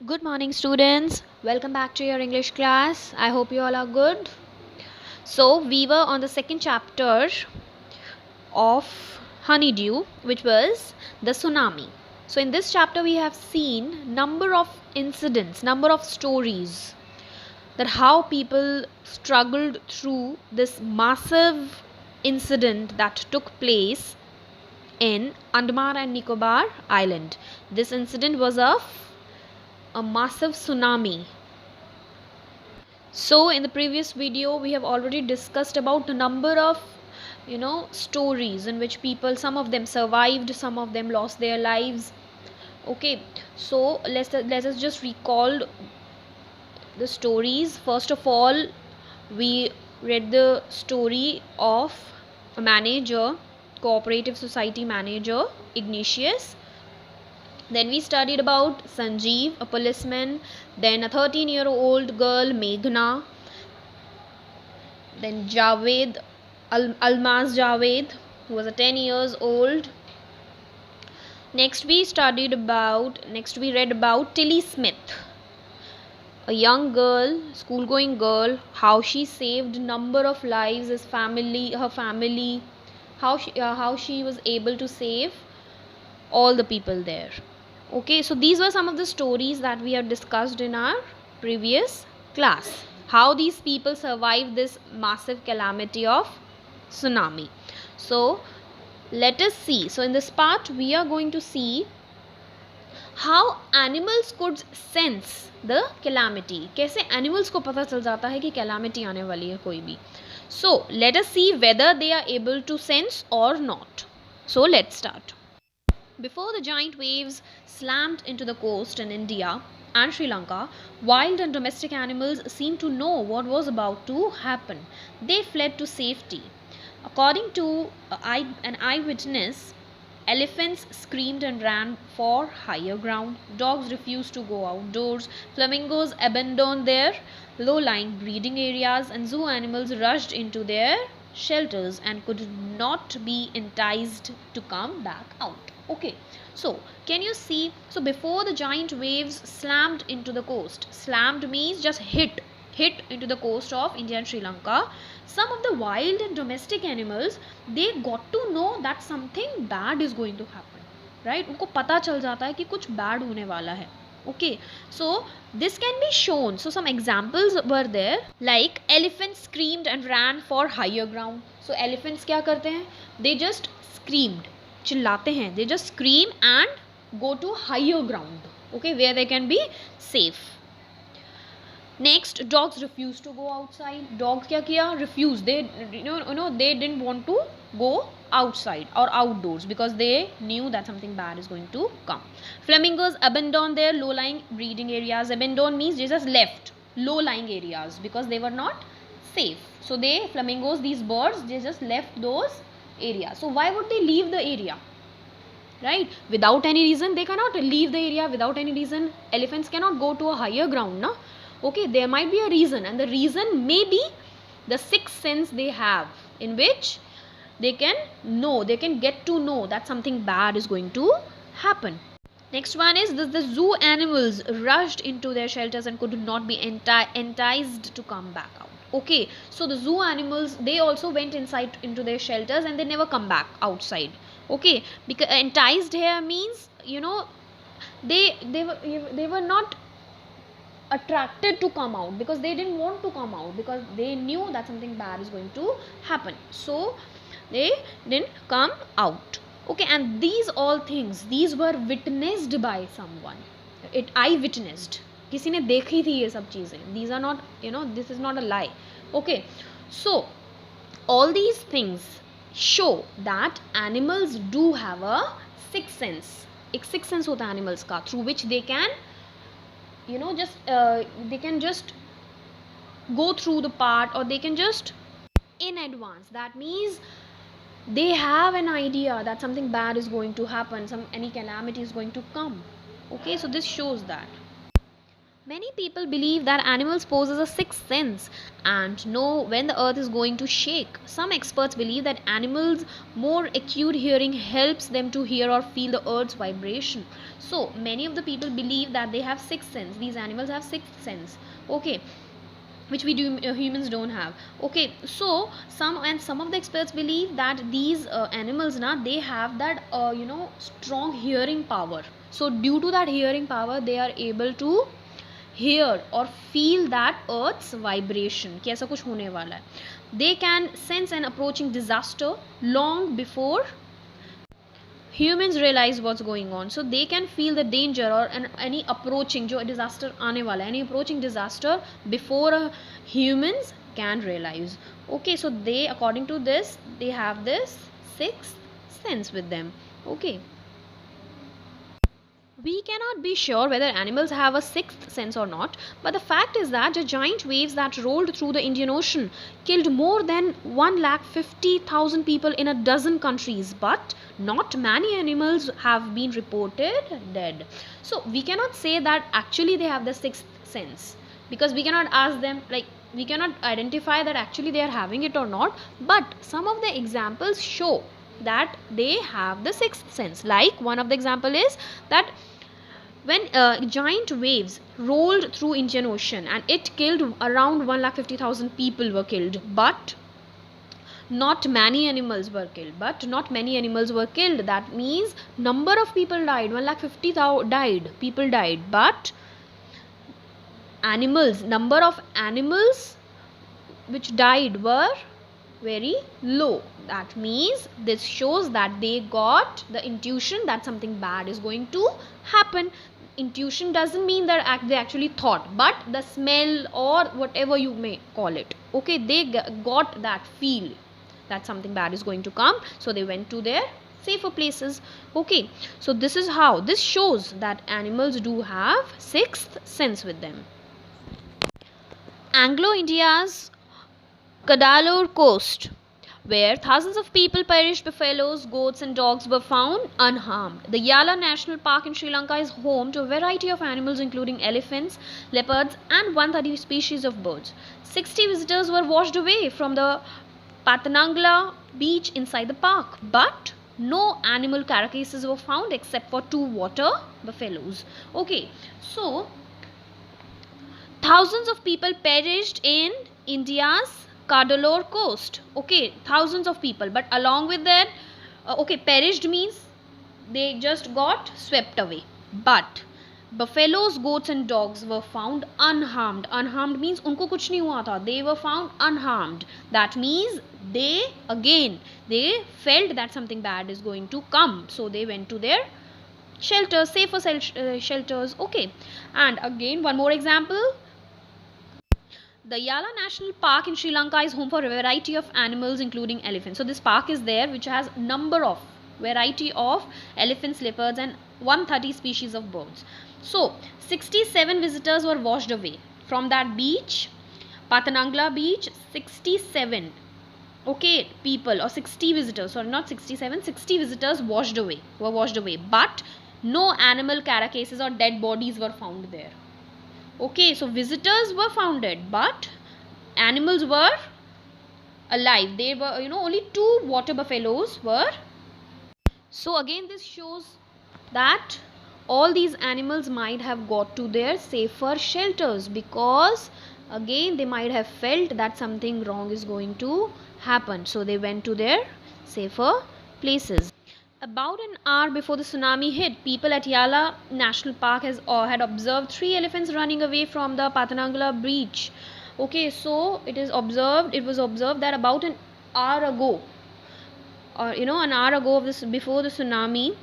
Good morning, students. Welcome back to your English class. I hope you all are good. So, we were on the second chapter of Honeydew, which was the tsunami. So, in this chapter, we have seen number of incidents, number of stories that how people struggled through this massive incident that took place in Andaman and Nicobar Island. This incident was of a massive tsunami. So in the previous video we have already discussed about a number of stories in which people, some of them survived, some of them lost their lives. Okay, so let us just recall the stories. First of all, we read the story of a manager, cooperative society manager, Ignatius. Then we studied about Sanjeev, a policeman, then a 13-year-old girl, Meghna, then Javed, Almaz Javed, who was a 10 years old. Next we read about Tilly Smith, a young girl, school-going girl, how she saved number of lives, her family, how she was able to save all the people there. Okay, so these were some of the stories that we have discussed in our previous class. How these people survived this massive calamity of tsunami. So let us see. So in this part we are going to see how animals could sense the calamity. कैसे animals को पता चल जाता है कि calamity आने वाली है कोई भी. So let us see whether they are able to sense or not. So let's start. Before the giant waves slammed into the coast in India and Sri Lanka, wild and domestic animals seemed to know what was about to happen. They fled to safety. According to an eyewitness, elephants screamed and ran for higher ground. Dogs refused to go outdoors. Flamingos abandoned their low-lying breeding areas, and zoo animals rushed into their shelters and could not be enticed to come back out. Okay, so can you see? So before the giant waves slammed into the coast, slammed means just hit into the coast of India and Sri Lanka, some of the wild and domestic animals, they got to know that something bad is going to happen, right? उनको पता चल जाता है कि कुछ bad होने वाला है. Okay, so this can be shown. So some examples were there, like elephants screamed and ran for higher ground. So elephants क्या करते हैं? They just screamed, चिल्लाते हैं. They just scream and go to higher ground, okay, where they can be safe. Next, dogs refused to go outside. Dogs क्या किया? Refused. They they didn't want to go outside or outdoors because they knew that something bad is going to come. Flamingos abandoned their low-lying breeding areas. Abandon means they just left low-lying areas because they were not safe. So flamingos, these birds, they just left those areas. So why would they leave the area? Right? Without any reason. They cannot leave the area without any reason. Elephants cannot go to a higher ground, no? Okay, there might be a reason, and the reason may be the sixth sense they have, in which they can get to know that something bad is going to happen. Next one is the zoo animals rushed into their shelters and could not be enticed to come back out. Okay, so the zoo animals, they also went inside into their shelters and they never come back outside. Okay, because enticed here means they were not attracted to come out because they didn't want to come out because they knew that something bad is going to happen, so they didn't come out. Okay, and these all things, these were witnessed by someone. I witnessed, किसी ने देखी थी ये सब चीजें. These are not, this is not a lie. Okay, so all these things show that animals do have a sixth sense. एक sixth sense होता है animals का, through which they can they can just go through the part, or they can just in advance. That means they have an idea that something bad is going to happen, any calamity is going to come. Okay, so this shows that. Many people believe that animals possess a sixth sense and know when the earth is going to shake. Some experts believe that animals' more acute hearing helps them to hear or feel the earth's vibration. So, many of the people believe that they have sixth sense. These animals have sixth sense. Okay, which we do humans don't have. Okay, so some of the experts believe that these animals na they have that strong hearing power. So due to that hearing power they are able to hear or feel that earth's vibration कि ऐसा कुछ होने वाला है. They can sense an approaching disaster long before humans realize what's going on. So they can feel the danger or any approaching जो disaster आने वाला है, any approaching disaster before humans can realize. Okay, so they, according to this, they have this sixth sense with them. Okay, we cannot be sure whether animals have a sixth sense or not, but the fact is that the giant waves that rolled through the Indian Ocean killed more than 150,000 people in a dozen countries, but not many animals have been reported dead. So we cannot say that actually they have the sixth sense, because we cannot ask them, like we cannot identify that actually they are having it or not, but some of the examples show that they have the sixth sense. Like one of the example is that when giant waves rolled through Indian Ocean and it killed around 150,000 people were killed, but not many animals were killed. That means number of people died, 150,000 died, people died, but number of animals which died were very low. That means this shows that they got the intuition that something bad is going to happen. Intuition doesn't mean that they actually thought, but the smell or whatever you may call it, okay, they got that feel that something bad is going to come, so they went to their safer places. Okay, so this is how this shows that animals do have sixth sense with them. Anglo-India's Cuddalore coast, where thousands of people perished, buffaloes, goats and dogs were found unharmed. The Yala National Park in Sri Lanka is home to a variety of animals including elephants, leopards and 130 species of birds. 60 visitors were washed away from the Pathanangla beach inside the park, but no animal carcasses were found except for 2 water buffaloes. Okay, so thousands of people perished in India's Cuddalore coast. Okay, thousands of people, but along with that, perished means they just got swept away. But buffaloes, goats and dogs were found unharmed. Unharmed means unko kuch nahi hua tha. They were found unharmed. That means they felt that something bad is going to come, so they went to their shelters, safer shelters. Okay, and again one more example. The Yala National Park in Sri Lanka is home for a variety of animals including elephants. So this park is there which has number of variety of elephants, leopards and 130 species of birds. So 67 visitors were washed away from that beach, Pathanangla beach. 67 people, or 60 visitors, sorry, not 67, 60 visitors were washed away, but no animal carcasses or dead bodies were found there. Okay, so visitors were found dead, but animals were alive. They were, only 2 water buffaloes were. So again this shows that all these animals might have got to their safer shelters, because again they might have felt that something wrong is going to happen, so they went to their safer places. About an hour before the tsunami hit, people at Yala National Park had observed 3 elephants running away from the Pathanangla beach. Okay, so it was observed that about an hour ago, or an hour ago of this, before the tsunami,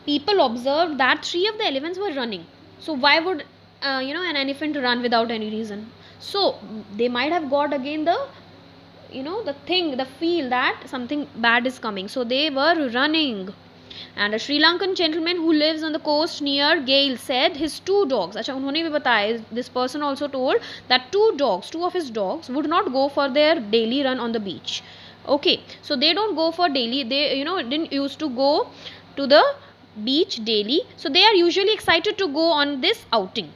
people observed that 3 of the elephants were running. So why would an elephant run without any reason? So they might have got again the feel that something bad is coming, so they were running. And a Sri Lankan gentleman who lives on the coast near Gale said his 2 dogs, unhone bhi bataya, this person also told that 2 of his dogs would not go for their daily run on the beach. Okay, so they don't go for daily, they didn't used to go to the beach daily, so they are usually excited to go on this outing.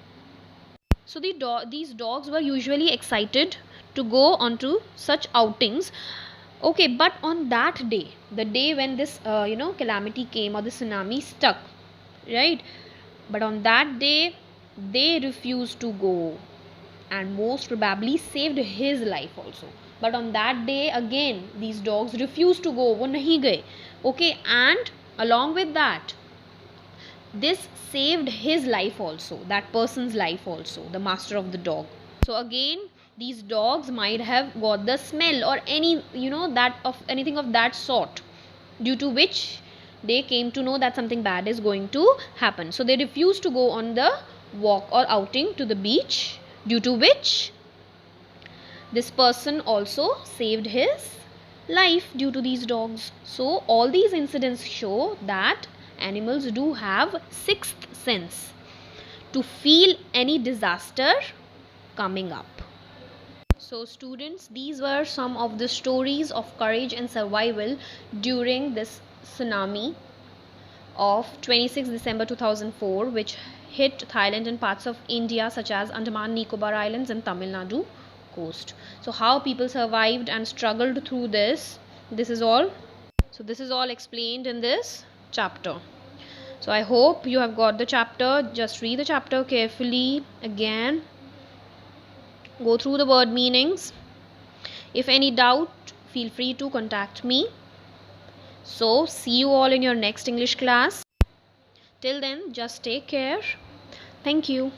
So these dogs were usually excited to go onto such outings. Okay, but on that day, the day when this calamity came, or the tsunami stuck, right? But on that day, they refused to go, and most probably saved his life also. But on that day again, these dogs refused to go, वो नहीं गए. Okay, and along with that, this saved his life also, that person's life also, the master of the dog. So again, these dogs might have got the smell or any, that of anything of that sort, due to which they came to know that something bad is going to happen. So they refused to go on the walk or outing to the beach, due to which this person also saved his life due to these dogs. So all these incidents show that animals do have sixth sense to feel any disaster coming up. So students, these were some of the stories of courage and survival during this tsunami of 26 December 2004, which hit Thailand and parts of India such as Andaman Nicobar Islands and Tamil Nadu coast. So how people survived and struggled through this, this is all explained in this chapter. So I hope you have got the chapter. Just read the chapter carefully again, go through the word meanings. If any doubt, feel free to contact me. So see you all in your next English class. Till then, just take care. Thank you.